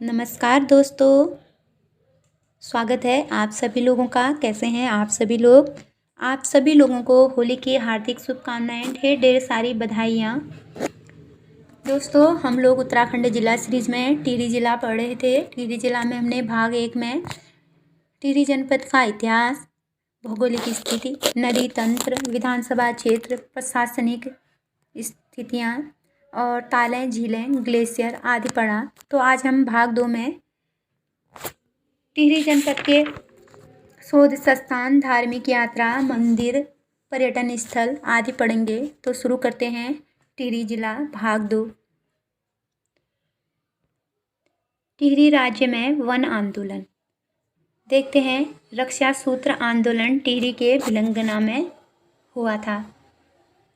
नमस्कार दोस्तों, स्वागत है आप सभी लोगों का। कैसे हैं आप सभी लोग। आप सभी लोगों को होली की हार्दिक शुभकामनाएं, ढेर ढेर सारी बधाइयाँ। दोस्तों, हम लोग उत्तराखंड जिला सीरीज में टिहरी जिला पढ़ रहे थे। टिहरी जिला में हमने भाग 1 में टिहरी जनपद का इतिहास, भौगोलिक स्थिति, नदी तंत्र, विधानसभा क्षेत्र, प्रशासनिक स्थितियाँ और तालें, झीलें, ग्लेशियर आदि पढ़ा। तो आज हम भाग 2 में टिहरी जनपद के शोध स्थान, धार्मिक यात्रा, मंदिर, पर्यटन स्थल आदि पढ़ेंगे। तो शुरू करते हैं टिहरी जिला भाग 2। टिहरी राज्य में वन आंदोलन। देखते हैं, रक्षा सूत्र आंदोलन टिहरी के भिलंगना में हुआ था।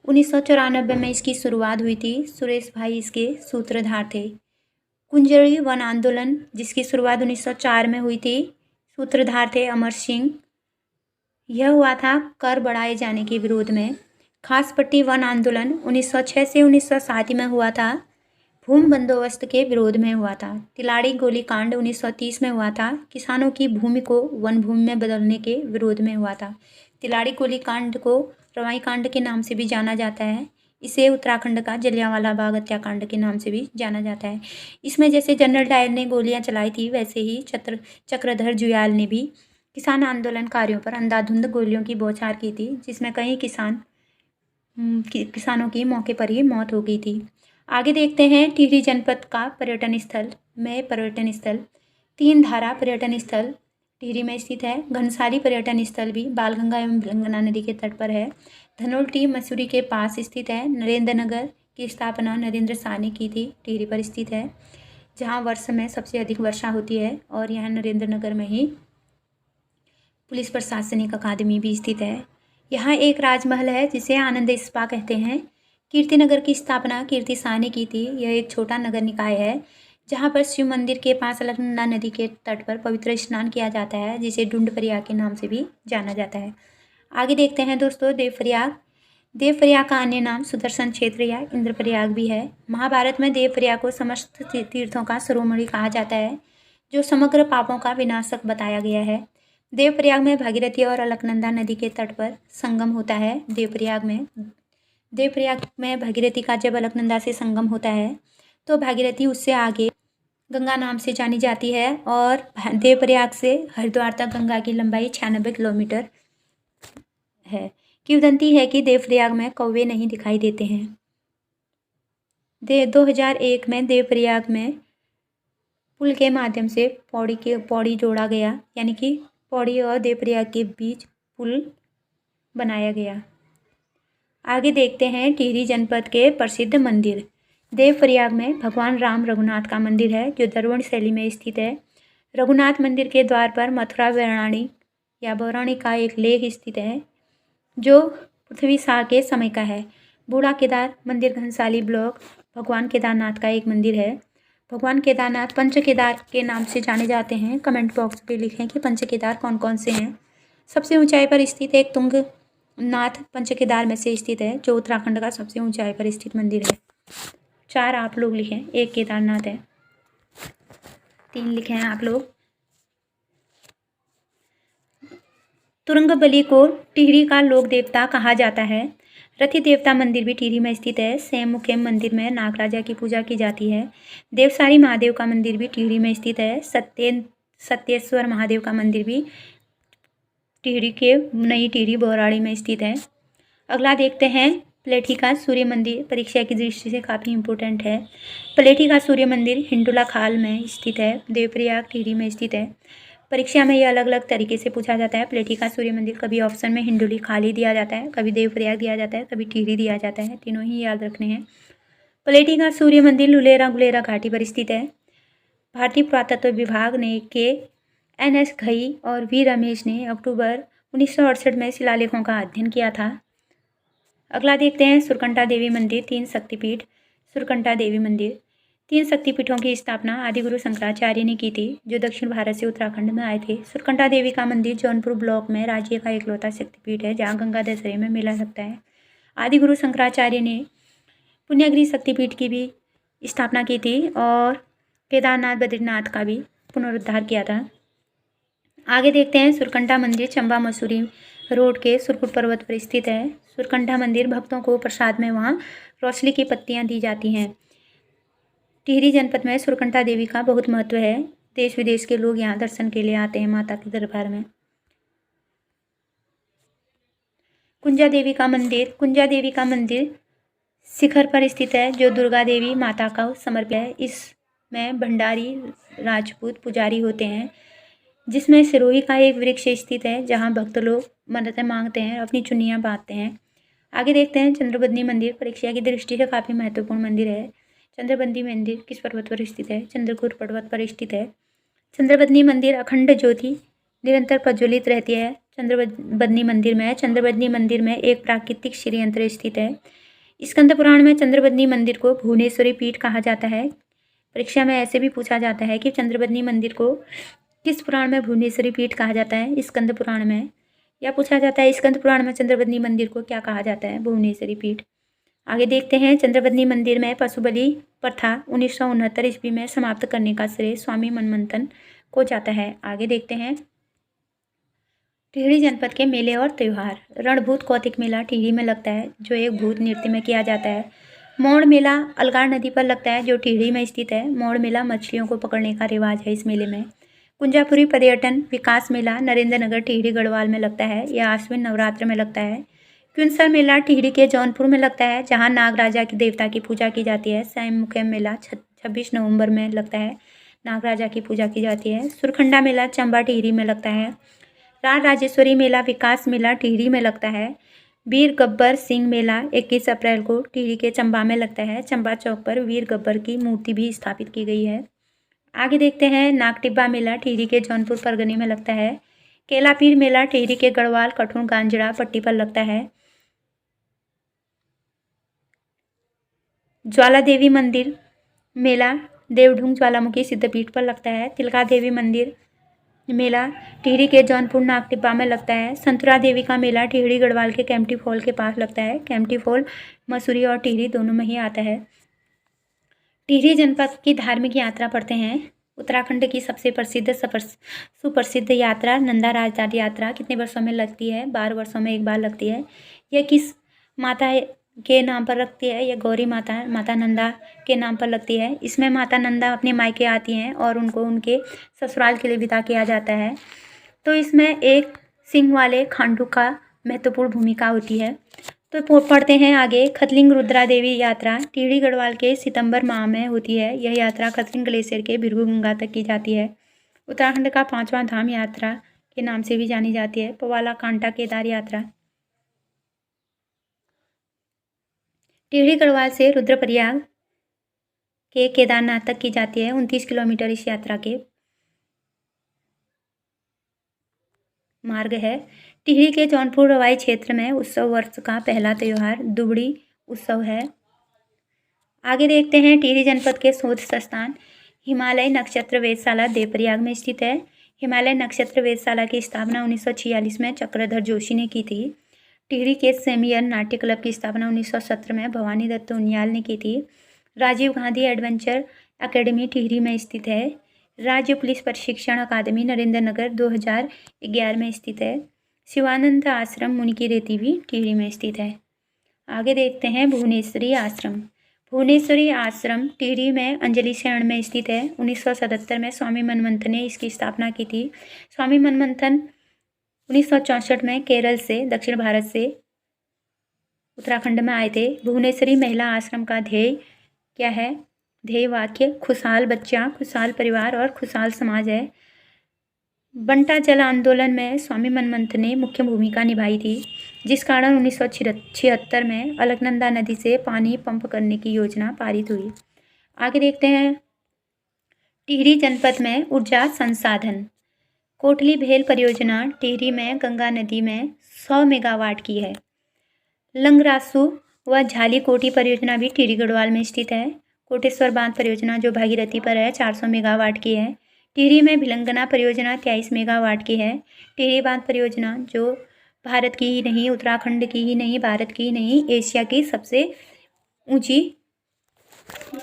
1994 में इसकी शुरुआत हुई थी। सुरेश भाई इसके सूत्रधार थे। कुंजड़ी वन आंदोलन, जिसकी शुरुआत 1904 में हुई थी, सूत्रधार थे अमर सिंह। यह हुआ था कर बढ़ाए जाने के विरोध में। खास पट्टी वन आंदोलन 1906 से 1907 में हुआ था, भूमि बंदोबस्त के विरोध में हुआ था। तिलाड़ी गोलीकांड 1930 में हुआ था, किसानों की भूमि को वन भूमि में बदलने के विरोध में हुआ था। तिलाड़ी गोलीकांड को रवाई कांड के नाम से भी जाना जाता है। इसे उत्तराखंड का जलियांवाला बाग हत्याकांड के नाम से भी जाना जाता है। इसमें जैसे जनरल डायर ने गोलियां चलाई थी, वैसे ही चक्रधर जुयाल ने भी किसान आंदोलनकारियों पर अंधाधुंध गोलियों की बौछार की थी, जिसमें कई किसानों की मौके पर ही मौत हो गई थी। आगे देखते हैं टिहरी जनपद का पर्यटन स्थल। 3 धारा पर्यटन स्थल टिहरी में स्थित है। घनसाली पर्यटन स्थल भी बालगंगा एवं भिलंगना नदी के तट पर है। धनोल्टी मसूरी के पास स्थित है। नरेंद्र नगर की स्थापना नरेंद्र शाह ने की थी, टिहरी पर स्थित है, जहाँ वर्ष में सबसे अधिक वर्षा होती है। और यहाँ नरेंद्र नगर में ही पुलिस प्रशासनिक अकादमी भी स्थित है। यहाँ एक राजमहल है जिसे आनंद स्पा कहते हैं। कीर्तिनगर की स्थापना कीर्ति शाह ने की थी। यह एक छोटा नगर निकाय है जहाँ पर शिव मंदिर के पास अलकनंदा नदी के तट पर पवित्र स्नान किया जाता है, जिसे डुंड प्रयाग के नाम से भी जाना जाता है। आगे देखते हैं दोस्तों, देवप्रयाग का अन्य नाम सुदर्शन क्षेत्र या इंद्रप्रयाग भी है। महाभारत में देवप्रयाग को समस्त तीर्थों का शिरोमणि कहा जाता है, जो समग्र पापों का विनाशक बताया गया है। देवप्रयाग में भागीरथी और अलकनंदा नदी के तट पर संगम होता है। देवप्रयाग में भागीरथी का जब अलकनंदा से संगम होता है तो भागीरथी उससे आगे गंगा नाम से जानी जाती है। और देवप्रयाग से हरिद्वार तक गंगा की लंबाई 96 किलोमीटर है। किंवदंती है कि देवप्रयाग में कौवे नहीं दिखाई देते हैं। 2001 में देवप्रयाग में पुल के माध्यम से पौड़ी जोड़ा गया, यानी कि पौड़ी और देवप्रयाग के बीच पुल बनाया गया। आगे देखते हैं टिहरी जनपद के प्रसिद्ध मंदिर। देवप्रयाग में भगवान राम रघुनाथ का मंदिर है, जो द्रविड़ शैली में स्थित है। रघुनाथ मंदिर के द्वार पर मथुरा बौराणी का एक लेख स्थित है, जो पृथ्वी शाह के समय का है। बूढ़ा केदार मंदिर घनसाली ब्लॉक भगवान केदारनाथ का एक मंदिर है। भगवान केदारनाथ पंच केदार के नाम से जाने जाते हैं। कमेंट बॉक्स पे लिखें कि पंच केदार कौन कौन से हैं। सबसे ऊंचाई पर स्थित एक तुंगनाथ पंच केदार में से स्थित है, जो उत्तराखंड का सबसे ऊंचाई पर स्थित मंदिर है। 4 आप लोग लिखें, 1 केदारनाथ है, 3 लिखे हैं आप लोग। तुरंगबली को टिहरी का लोक देवता कहा जाता है। रथी देवता मंदिर भी टिहरी में स्थित है। सेममुखेम मंदिर में नागराजा की पूजा की जाती है। देवसारी महादेव का मंदिर भी टिहरी में स्थित है। सत्येश्वर महादेव का मंदिर भी टिहरी के नई टिहरी बौराड़ी में स्थित है। अगला देखते हैं प्लेठी का सूर्य मंदिर। परीक्षा की दृष्टि से काफ़ी इंपॉर्टेंट है। प्लेठी का सूर्य मंदिर हिंडोला खाल में स्थित है। देवप्रयाग टिहरी में स्थित है। परीक्षा में ये अलग अलग तरीके से पूछा जाता है। प्लेठी का सूर्य मंदिर कभी ऑप्शन में हिंडोली खाल ही दिया जाता है, कभी देवप्रयाग दिया जाता है, कभी टिहरी दिया जाता है। तीनों ही याद रखने हैं। प्लेठी का सूर्य मंदिर लुलेरा गुलेरा घाटी पर स्थित है। भारतीय पुरातत्व विभाग ने NS घई और V रमेश ने अक्टूबर 1968 में शिलालेखों का अध्ययन किया था। अगला देखते हैं सुरकंठा देवी मंदिर। 3 शक्तिपीठ। सुरकंठा देवी मंदिर 3 शक्तिपीठों की स्थापना आदिगुरु शंकराचार्य ने की थी, जो दक्षिण भारत से उत्तराखंड में आए थे। सुरकंठा देवी का मंदिर जौनपुर ब्लॉक में राज्य का इकलौता शक्तिपीठ है, जहाँ गंगा दशहरे में मेला लगता है। आदिगुरु शंकराचार्य ने पुण्यगिरी शक्तिपीठ की भी स्थापना की थी और केदारनाथ बद्रीनाथ का भी पुनरुद्धार किया था। आगे देखते हैं सुरकंडा मंदिर चंबा मसूरी रोड के सुरकुट पर्वत पर स्थित है। सुरकंडा मंदिर भक्तों को प्रसाद में वहाँ रोशनी की पत्तियाँ दी जाती हैं। टिहरी जनपद में सुरकंडा देवी का बहुत महत्व है। देश विदेश के लोग यहाँ दर्शन के लिए आते हैं माता के दरबार में। कुंजा देवी का मंदिर शिखर पर स्थित है जो दुर्गा देवी माता का समर्पित है। इसमें भंडारी राजपूत पुजारी होते हैं, जिसमें सिरोही का एक वृक्ष स्थित है जहां भक्त लोग मन्नतें मांगते हैं और अपनी चुन्नियां बांधते हैं। आगे देखते हैं चंद्रबदनी मंदिर परीक्षा की दृष्टि से काफ़ी महत्वपूर्ण मंदिर है। चंद्रबदनी मंदिर किस पर्वत पर स्थित है? चंद्रकूट पर्वत पर स्थित है। चंद्रबदनी मंदिर अखंड ज्योति निरंतर प्रज्वलित रहती है। चंद्रबदनी मंदिर में एक प्राकृतिक श्रीयंत्र स्थित है। स्कंद पुराण में चंद्रबदनी मंदिर को भुवनेश्वरी पीठ कहा जाता है। परीक्षा में ऐसे भी पूछा जाता है कि चंद्रबदनी मंदिर को किस पुराण में भुवनेश्वरी पीठ कहा जाता है? स्कंद पुराण में। या पूछा जाता है स्कंद पुराण में चंद्रबदनी मंदिर को क्या कहा जाता है? भुवनेश्वरी पीठ। आगे देखते हैं चंद्रबदनी मंदिर में पशु बलि प्रथा 1969 ईस्वी में समाप्त करने का श्रेय स्वामी मनमंथन को जाता है। आगे देखते हैं टिहरी जनपद के मेले और त्यौहार। रणभूत कौतिक मेला टिहरी में लगता है जो एक भूत नृत्य में किया जाता है। मोड़ मेला अलगार नदी पर लगता है जो टिहरी में स्थित है। मोड़ मेला मछलियों को पकड़ने का रिवाज है इस मेले में। कुंजापुरी पर्यटन विकास मेला नरेंद्र नगर टिहरी गढ़वाल में लगता है। यह आश्विन नवरात्र में लगता है। क्युंसर मेला टिहरी के जौनपुर में लगता है जहाँ नागराजा की देवता की पूजा की जाती है। सैमुखेम मेला 26 नवंबर में लगता है, नागराजा की पूजा की जाती है। सुरखंडा मेला चंबा टिहरी में लगता है। राज राजेश्वरी मेला विकास मेला टिहरी में लगता है। वीर गब्बर सिंह मेला 21 अप्रैल को टिहरी के चंबा में लगता है। चंबा चौक पर वीर गब्बर की मूर्ति भी स्थापित की गई है। आगे देखते हैं नागटिब्बा मेला टिहरी के जौनपुर परगने में लगता है। केलापीर मेला टिहरी के गढ़वाल कठुन गांजड़ा पट्टी पर लगता है। ज्वाला देवी मंदिर मेला देवढूंग ज्वालामुखी सिद्धपीठ पर लगता है। तिलका देवी मंदिर मेला टिहरी के जौनपुर नागटिब्बा में लगता है। संतरा देवी का मेला टिहरी गढ़वाल के केम्प्टी फॉल के पास लगता है। केम्प्टी फॉल मसूरी और टिहरी दोनों में ही आता है। टिहरी जनपद की धार्मिक यात्रा पढ़ते हैं। उत्तराखंड की सबसे प्रसिद्ध सुप्रसिद्ध यात्रा नंदा राजदारी यात्रा कितने वर्षों में लगती है? 12 वर्षों में एक बार लगती है। यह किस माता के नाम पर रखती है? यह गौरी माता नंदा के नाम पर लगती है। इसमें माता नंदा अपने मायके आती हैं और उनको उनके ससुराल के लिए विदा किया जाता है। तो इसमें एक सिंह वाले खांडू का महत्वपूर्ण भूमिका होती है। तो पढ़ते हैं आगे खतलिंग रुद्रा देवी यात्रा टिहरी गढ़वाल के सितंबर माह में होती है। यह यात्रा खतलिंग ग्लेशियर के भिरगू गंगा तक की जाती है। उत्तराखंड का 5वां धाम यात्रा के नाम से भी जानी जाती है। पवाला कांटा केदार यात्रा टिहरी गढ़वाल से रुद्रप्रयाग के केदारनाथ तक की जाती है। 29 किलोमीटर इस यात्रा के मार्ग है। टिहरी के जौनपुर रवाई क्षेत्र में उत्सव वर्ष का पहला त्यौहार दुबड़ी उत्सव है। आगे देखते हैं टिहरी जनपद के शोध संस्थान हिमालय नक्षत्र वेधशाला देवप्रयाग में स्थित है। हिमालय नक्षत्र वेधशाला की स्थापना 1946 में चक्रधर जोशी ने की थी। टिहरी के सेमियर नाट्य क्लब की स्थापना 1917 में भवानी दत्त उनियाल ने की थी। राजीव गांधी एडवेंचर एकेडमी टिहरी में स्थित है। राज्य पुलिस प्रशिक्षण अकादमी नरेंद्र नगर 2011 में स्थित है। शिवानंद आश्रम मुनि की रेती भी टिहरी में स्थित है। आगे देखते हैं भुवनेश्वरी आश्रम। भुवनेश्वरी आश्रम टिहरी में अंजलि शरण में स्थित है। 1977 में स्वामी मनमंथन ने इसकी स्थापना की थी। स्वामी मनमंथन 1964 में केरल से दक्षिण भारत से उत्तराखंड में आए थे। भुवनेश्वरी महिला आश्रम का ध्येय क्या है? ध्येय वाक्य खुशहाल बच्चा, खुशहाल परिवार और खुशहाल समाज है। बंटा जल आंदोलन में स्वामी मनमंथन ने मुख्य भूमिका निभाई थी, जिस कारण 1976 में अलकनंदा नदी से पानी पंप करने की योजना पारित हुई। आगे देखते हैं टिहरी जनपद में ऊर्जा संसाधन। कोटली भेल परियोजना टिहरी में गंगा नदी में 100 मेगावाट की है। लंगरासू व झाली कोटी परियोजना भी टिहरी गढ़वाल में स्थित है। कोटेश्वर बांध परियोजना जो भागीरथी पर है 400 मेगावाट की है। टिहरी में भिलंगना परियोजना 23 मेगावाट की है। टिहरी बांध परियोजना जो भारत की ही नहीं, उत्तराखंड की ही नहीं, भारत की ही नहीं, एशिया की सबसे ऊंची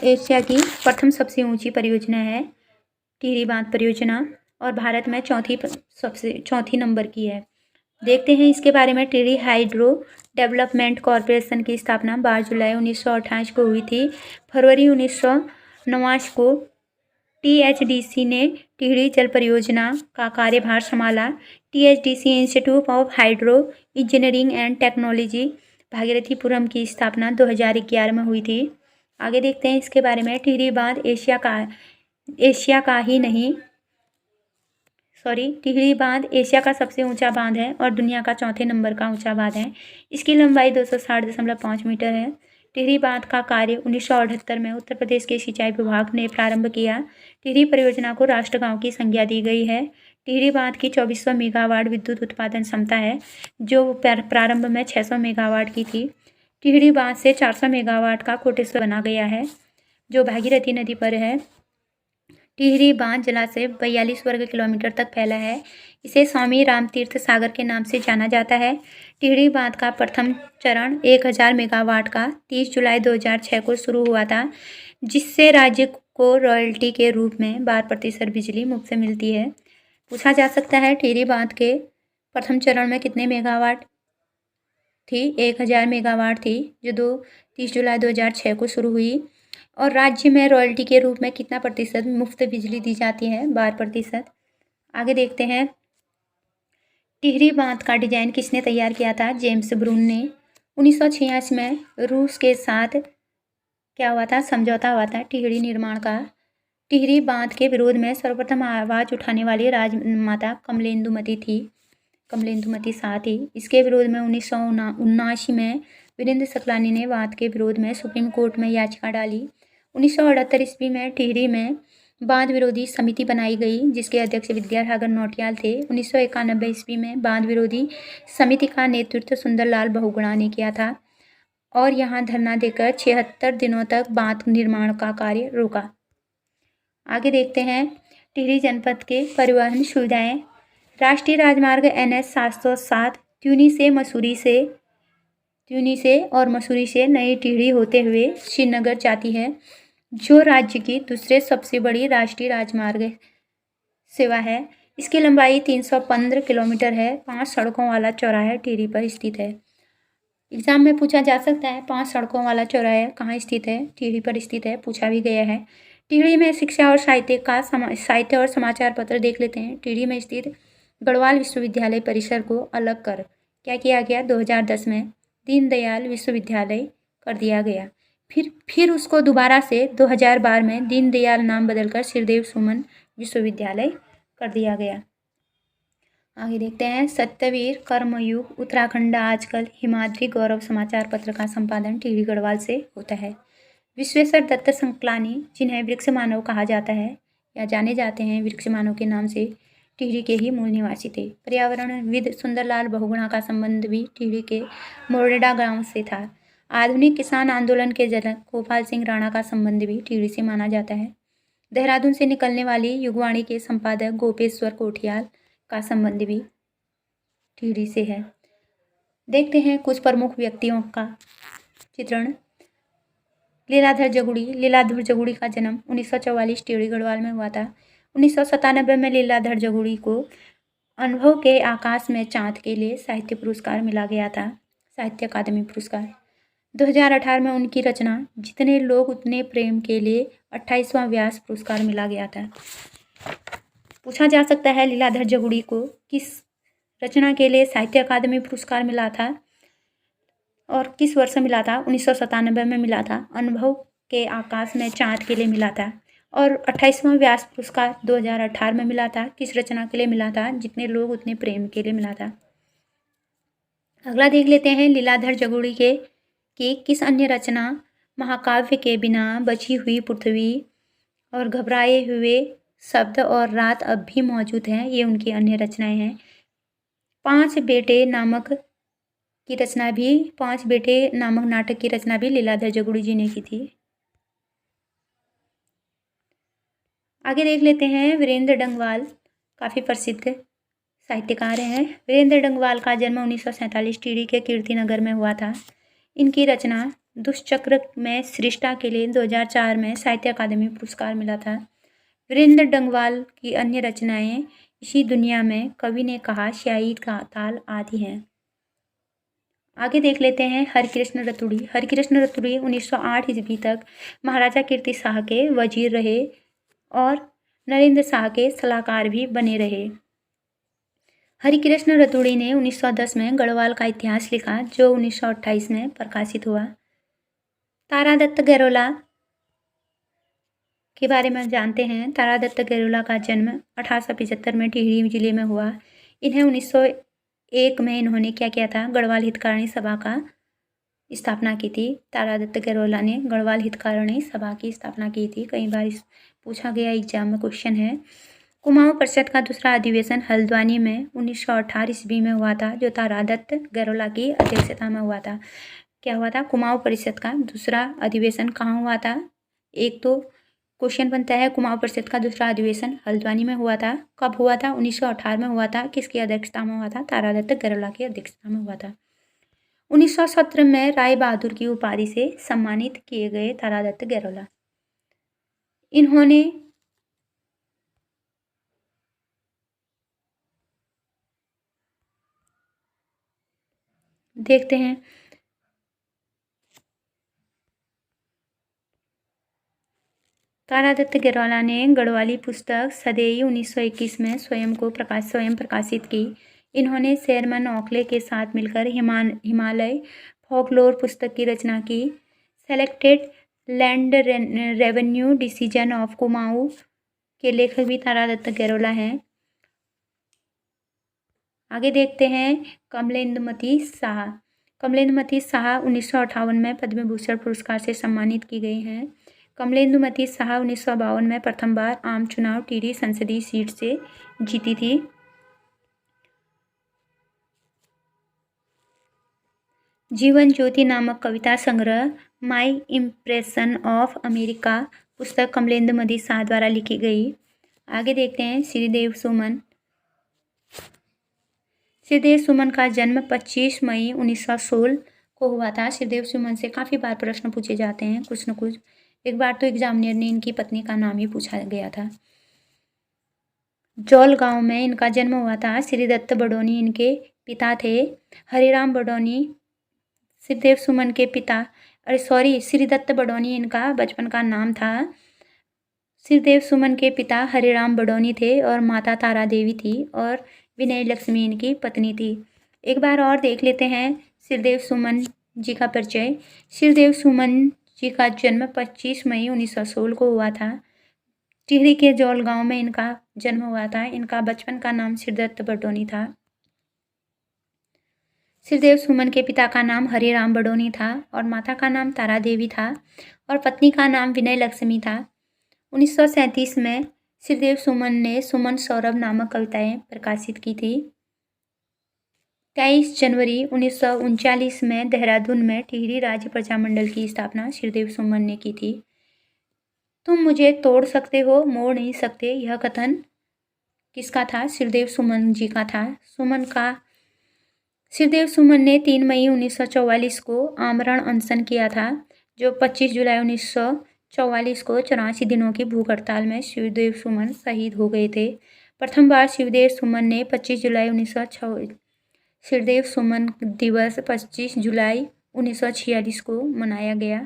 एशिया की प्रथम सबसे ऊंची परियोजना है टिहरी बांध परियोजना और भारत में चौथी नंबर की है। देखते हैं इसके बारे में। टिहरी हाइड्रो डेवलपमेंट कॉरपोरेशन की स्थापना 12 जुलाई 1928 को हुई थी। फरवरी 1989 को टीएचडीसी ने टिहरी जल परियोजना का कार्यभार संभाला। THDC institute of hydro engineering and technology Bhagirathipuram की स्थापना 2011 में हुई थी। आगे देखते हैं इसके बारे में। टिहरी बांध टिहरी बांध एशिया का सबसे ऊंचा बांध है और दुनिया का चौथे नंबर का ऊंचा बांध है। इसकी लंबाई 260.5 मीटर है। टिहरी बांध का कार्य 1978 में उत्तर प्रदेश के सिंचाई विभाग ने प्रारंभ किया। टिहरी परियोजना को राष्ट्रगांव की संज्ञा दी गई है। टिहरी बांध की 2400 मेगावाट विद्युत उत्पादन क्षमता है, जो प्रारंभ में 600 मेगावाट की थी। टिहरी बांध से 400 मेगावाट का कोटेश्वर बना गया है, जो भागीरथी नदी पर है। टिहरी बांध जलाशय 42 वर्ग किलोमीटर तक फैला है। इसे स्वामी रामतीर्थ सागर के नाम से जाना जाता है। टिहरी बांध का प्रथम चरण 1000 मेगावाट का 30 जुलाई 2006 को शुरू हुआ था, जिससे राज्य को रॉयल्टी के रूप में 12% बिजली मुफ्त मिलती है। पूछा जा सकता है टिहरी बांध के प्रथम चरण में कितने मेगावाट थी? 1000 मेगावाट थी, जो 30 जुलाई 2006 को शुरू हुई। और राज्य में रॉयल्टी के रूप में कितना प्रतिशत मुफ्त बिजली दी जाती है? 12%। आगे देखते हैं। टिहरी बांध का डिजाइन किसने तैयार किया था? जेम्स ब्रून ने। 1986 में रूस के साथ क्या हुआ था? समझौता हुआ था टिहरी निर्माण का। टिहरी बांध के विरोध में सर्वप्रथम आवाज उठाने वाली राजमाता कमलेंदुमती शाह थी। इसके विरोध में 1979 में वीरेंद्र सकलानी ने बांध के विरोध में सुप्रीम कोर्ट में याचिका डाली। 1978 ईस्वी में टिहरी में बांध विरोधी समिति बनाई गई, जिसके अध्यक्ष विद्यासागर नौटियाल थे। 1991 ईस्वी में बांध विरोधी समिति का नेतृत्व सुंदरलाल बहुगुणा ने किया था और यहाँ धरना देकर 76 दिनों तक बांध निर्माण का कार्य रोका। आगे देखते हैं। टिहरी जनपद के परिवहन सुविधाएं। राष्ट्रीय राजमार्ग NH 707 त्यूनी और मसूरी से नई टिहरी होते हुए श्रीनगर जाती है, जो राज्य की दूसरे सबसे बड़ी राष्ट्रीय राजमार्ग सेवा है। इसकी लंबाई 315 किलोमीटर है। 5 सड़कों वाला चौराहा टिहरी पर स्थित है। एग्जाम में पूछा जा सकता है 5 सड़कों वाला चौराहा कहाँ स्थित है? टिहरी पर स्थित है, पूछा भी गया है। टिहरी में शिक्षा और साहित्य और समाचार पत्र देख लेते हैं। टिहरी में स्थित गढ़वाल विश्वविद्यालय परिसर को अलग कर क्या किया गया? 2010 में दीनदयाल विश्वविद्यालय कर दिया गया। फिर उसको दोबारा से 2012 में दीनदयाल नाम बदलकर श्रीदेव सुमन विश्वविद्यालय कर दिया गया। आगे देखते हैं। सत्यवीर कर्मयुग उत्तराखंड आजकल हिमाद्री गौरव समाचार पत्र का संपादन टिहरी गढ़वाल से होता है। विश्वेश्वर दत्त संकलानी, जिन्हें वृक्ष मानव कहा जाता है या जाने जाते हैं वृक्ष मानव के नाम से, टिहरी के ही मूल निवासी थे। पर्यावरणविद सुंदरलाल बहुगुणा का संबंध भी टिहरी के मोरडेडा गांव से था। आधुनिक किसान आंदोलन के जनक गोपाल सिंह राणा का संबंध भी टिहरी से माना जाता है। देहरादून से निकलने वाली युगवाणी के संपादक गोपेश्वर कोठियाल का संबंध भी टिहरी से है। देखते हैं कुछ प्रमुख व्यक्तियों का चित्रण। लीलाधर जगुड़ी का जन्म 1944 टिहरी गढ़वाल में हुआ था। 1997 में लीलाधर जगुड़ी को अनुभव के आकाश में चांद के लिए साहित्य पुरस्कार मिला गया था, साहित्य अकादमी पुरस्कार। 2018 में उनकी रचना जितने लोग उतने प्रेम के लिए 28वां व्यास पुरस्कार मिला गया था। पूछा जा सकता है लीलाधर जगुड़ी को किस रचना के लिए साहित्य अकादमी पुरस्कार मिला था और किस वर्ष मिला था? 1997 में मिला था। अनुभव के आकाश में चांद के लिए मिला था। और 28वां व्यास पुरस्कार 2018 में मिला था। किस रचना के लिए मिला था? जितने लोग उतने प्रेम के लिए मिला था। अगला देख लेते हैं। लीलाधर जगुड़ी के कि किस अन्य रचना महाकाव्य के बिना बची हुई पृथ्वी और घबराए हुए शब्द और रात अब भी मौजूद हैं, ये उनकी अन्य रचनाएं हैं। 5 बेटे नामक नाटक की रचना भी लीलाधर जगुड़ी जी ने की थी। आगे देख लेते हैं। वीरेंद्र डंगवाल काफ़ी प्रसिद्ध साहित्यकार हैं। वीरेंद्र डंगवाल का जन्म 1947 टिहरी के कीर्तिनगर में हुआ था। इनकी रचना दुष्चक्र में सृष्टा के लिए 2004 में साहित्य अकादमी पुरस्कार मिला था। वीरेंद्र डंगवाल की अन्य रचनाएं इसी दुनिया में, कवि ने कहा, स्याही का ताल आदि हैं। आगे देख लेते हैं हरिकृष्ण रतुड़ी। हरिकृष्ण रतुड़ी 1908 ईस्वी तक महाराजा कीर्ति शाह के वजीर रहे और नरेंद्र शाह के सलाहकार भी बने रहे। हरिकृष्ण रतुड़ी ने 1910 में गढ़वाल का इतिहास लिखा, जो 1928 में प्रकाशित हुआ। तारादत्त गैरोला के बारे में जानते हैं। तारादत्त गैरोला का जन्म 1875 में टिहरी जिले में हुआ। इन्हें 1901 में इन्होंने क्या किया था, गढ़वाल हितकारिणी सभा का स्थापना की थी। तारादत्त गैरोला ने गढ़वाल हितकारिणी सभा की स्थापना की थी। कई बार पूछा गया एग्जाम में क्वेश्चन है। कुमाऊं परिषद का दूसरा अधिवेशन हल्द्वानी में 1918 ईस्वी में हुआ था, जो तारादत्त गैरोला की अध्यक्षता में हुआ था। क्या हुआ था, कुमाऊं परिषद का दूसरा अधिवेशन कहाँ हुआ था। एक तो क्वेश्चन बनता है, कुमाऊं परिषद का दूसरा अधिवेशन हल्द्वानी में हुआ था। कब हुआ था, 1918 में हुआ था। किसकी अध्यक्षता में हुआ था, तारादत्त गैरोला की अध्यक्षता में हुआ था। 1917 में राय बहादुर की उपाधि से सम्मानित किए गए तारादत्त गैरोला। इन्होंने देखते हैं तारादत्त गैरोला ने गढ़वाली पुस्तक सदैई 1921 में स्वयं प्रकाशित की। इन्होंने शेरमन ओखले के साथ मिलकर हिमालय फोकलोर पुस्तक की रचना की। Selected land revenue decision of Kumaon के लेखक भी तारादत्त गैरोला हैं। आगे देखते हैं कमलेंदुमती शाह। कमलेंदुमती शाह 1958 में पद्म भूषण पुरस्कार से सम्मानित की गई हैं। कमलेंदुमती शाह 1952 में प्रथम बार आम चुनाव टिहरी संसदीय सीट से जीती थी। जीवन ज्योति नामक कविता संग्रह माई इम्प्रेशन ऑफ अमेरिका पुस्तक कमलेंदुमती शाह द्वारा लिखी गई। आगे देखते हैं श्रीदेव सुमन। श्रीदेव सुमन का जन्म 25 मई 1916 को हुआ था। श्रीदेव सुमन से काफ़ी बार प्रश्न पूछे जाते हैं, कुछ न कुछ। एक बार तो एग्जामिनर ने इनकी पत्नी का नाम ही पूछा गया था। जौल गांव में इनका जन्म हुआ था। श्रीदत्त बडोनी इनके पिता थे। हरिराम बडोनी श्रीदेव सुमन के पिता, श्रीदत्त बडोनी इनका बचपन का नाम था। श्रीदेव सुमन के पिता हरिराम बडोनी थे और माता तारा देवी थी और विनय लक्ष्मी इनकी पत्नी थी। एक बार और देख लेते हैं श्रीदेव सुमन जी का परिचय। श्रीदेव सुमन जी का जन्म 25 मई 1916 को हुआ था। टिहरी के जौल गांव में इनका जन्म हुआ था। इनका बचपन का नाम श्रीदत्त बडोनी था। श्रीदेव सुमन के पिता का नाम हरिराम बडोनी था और माता का नाम तारा देवी था और पत्नी का नाम विनय लक्ष्मी था। 1937 में श्रीदेव सुमन ने सुमन सौरभ नामक कविताएं प्रकाशित की थी। 23 जनवरी 1939 में देहरादून में टिहरी राज्य प्रजामंडल की स्थापना श्रीदेव सुमन ने की थी। तुम मुझे तोड़ सकते हो, मोड़ नहीं सकते, यह कथन किसका था, श्रीदेव सुमन जी का था। श्रीदेव सुमन ने 3 मई 1944 को आमरण अनशन किया था, जो 25 जुलाई 1944 को 84 दिनों की भूख हड़ताल में श्रीदेव सुमन शहीद हो गए थे। प्रथम बार श्रीदेव सुमन ने 25 जुलाई 1946 श्रीदेव सुमन दिवस 25 जुलाई 1946 को मनाया गया।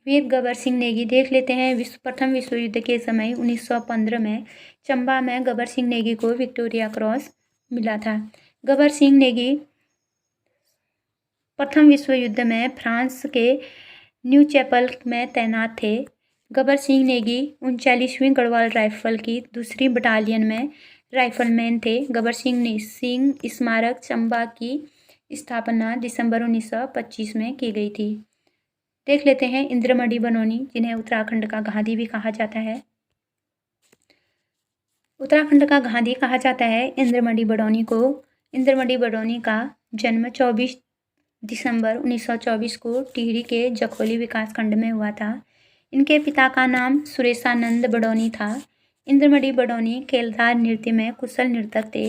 वीर गबर सिंह नेगी देख लेते हैं। प्रथम विश्व युद्ध के समय 1915 में चंबा में गबर सिंह नेगी को विक्टोरिया क्रॉस मिला था। गबर सिंह नेगी प्रथम विश्व युद्ध में फ्रांस के न्यू चैपल में तैनात थे। गबर सिंह नेगी 39वीं गढ़वाल राइफल की 2री बटालियन में राइफलमैन थे। गबर सिंह स्मारक चंबा की स्थापना दिसंबर 1925 में की गई थी। देख लेते हैं इंद्रमणि बडोनी, जिन्हें उत्तराखंड का गांधी भी कहा जाता है। उत्तराखंड का गांधी कहा जाता है इंद्रमणि बडोनी को। इंद्रमणि बडोनी का जन्म 24 दिसंबर 1924 को टिहरी के जखोली विकासखंड में हुआ था। इनके पिता का नाम सुरेशानंद बडोनी था। इंद्रमणि बडोनी केलधार नृत्य में कुशल नर्तक थे।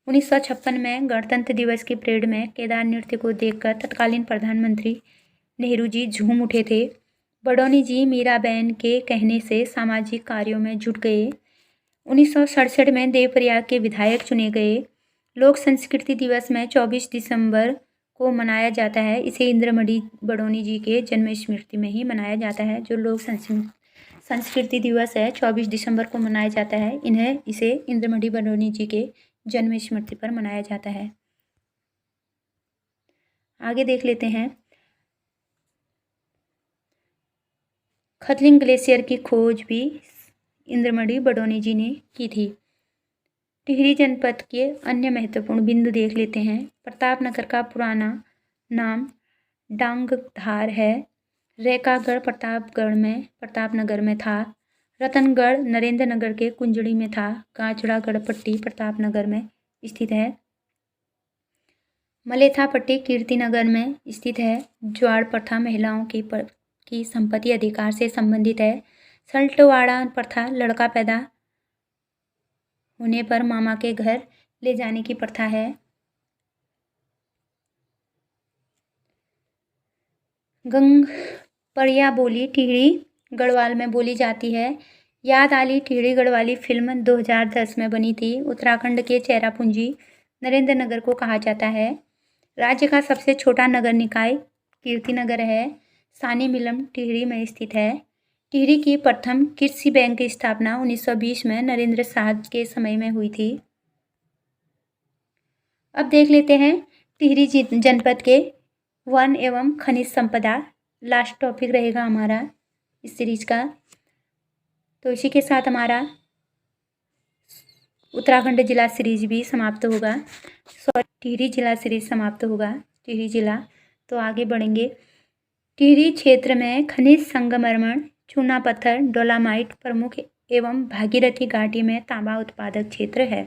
1956 में गणतंत्र दिवस की परेड में केदार नृत्य को देखकर तत्कालीन प्रधानमंत्री नेहरू जी झूम उठे थे। बडौनी जी मीराबेन के कहने से सामाजिक कार्यों में जुट गए। 1967 में देवप्रयाग के विधायक चुने गए। लोक संस्कृति दिवस में 24 दिसंबर को मनाया जाता है। इसे इंद्रमणि बडौनी जी के जन्म स्मृति में ही मनाया जाता है। जो लोक संस्कृति दिवस है 24 दिसंबर को मनाया जाता है। इसे इंद्रमणि बडौनी जी के जन्म स्मृति पर मनाया जाता है। आगे देख लेते हैं। खतलिंग ग्लेशियर की खोज भी इंद्रमणि बडौनी जी ने की थी। टिहरी जनपद के अन्य महत्वपूर्ण बिंदु देख लेते हैं। प्रतापनगर का पुराना नाम डांगधार है। रेकागढ़ प्रतापनगर में था। रतनगढ़ नरेंद्रनगर के कुंजड़ी में था। कांचड़ा गढ़पट्टी प्रतापनगर में स्थित है। मलेथापट्टी कीर्तिनगर में स्थित है। ज्वार प्रथा महिलाओं की संपत्ति अधिकार से संबंधित है। सल्टवाड़ा प्रथा लड़का पैदा होने पर मामा के घर ले जाने की प्रथा है। गंगपरिया बोली टिहरी गढ़वाल में बोली जाती है। याद आली टिहरी गढ़वाली फिल्म 2010 में बनी थी। उत्तराखंड के चेरापूंजी नरेंद्रनगर को कहा जाता है। राज्य का सबसे छोटा नगर निकाय कीर्तिनगर है। सानी मिलम टिहरी में स्थित है। टिहरी की प्रथम कृषि बैंक की स्थापना 1920 में नरेंद्र शाह के समय में हुई थी। अब देख लेते हैं टिहरी जनपद के वन एवं खनिज संपदा। लास्ट टॉपिक रहेगा हमारा इस सीरीज का। तो इसी के साथ हमारा उत्तराखंड जिला सीरीज भी समाप्त होगा। टिहरी जिला सीरीज समाप्त होगा। टिहरी जिला तो आगे बढ़ेंगे। टिहरी क्षेत्र में खनिज संगमरमर, चूना पत्थर, डोलामाइट प्रमुख एवं भागीरथी घाटी में तांबा उत्पादक क्षेत्र है।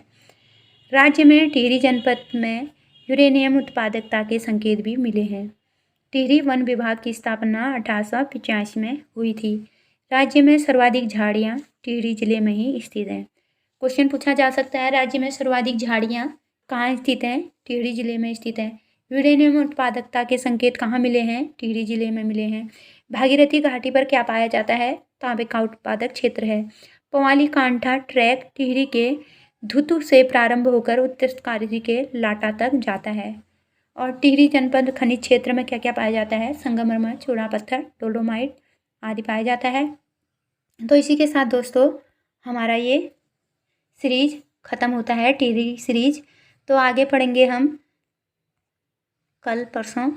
राज्य में टिहरी जनपद में यूरेनियम उत्पादकता के संकेत भी मिले हैं। टिहरी वन विभाग की स्थापना 1885 में हुई थी। राज्य में सर्वाधिक झाड़ियाँ टिहरी जिले में ही स्थित हैं। क्वेश्चन पूछा जा सकता है, राज्य में सर्वाधिक झाड़ियाँ कहाँ स्थित हैं? टिहरी जिले में स्थित हैं। यूरेनियम उत्पादकता के संकेत कहाँ मिले हैं? टिहरी जिले में मिले हैं। भागीरथी घाटी पर क्या पाया जाता है? तांबे का उत्पादक क्षेत्र है। पवाली कांठा ट्रैक टिहरी के धुतु से प्रारंभ होकर उत्तरकाशी के लाटा तक जाता है। और टिहरी जनपद खनिज क्षेत्र में क्या क्या पाया जाता है? संगमरमर, चूना पत्थर, डोलोमाइट आदि पाया जाता है। तो इसी के साथ दोस्तों हमारा ये सीरीज ख़त्म होता है, टिहरी सीरीज। तो आगे पढ़ेंगे हम कल परसों।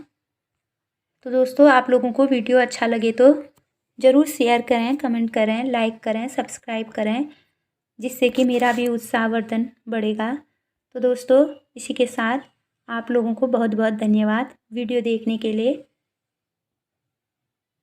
तो दोस्तों आप लोगों को वीडियो अच्छा लगे तो ज़रूर शेयर करें, कमेंट करें, लाइक करें, सब्सक्राइब करें, जिससे कि मेरा भी उत्साहवर्धन बढ़ेगा। तो दोस्तों इसी के साथ आप लोगों को बहुत बहुत धन्यवाद वीडियो देखने के लिए।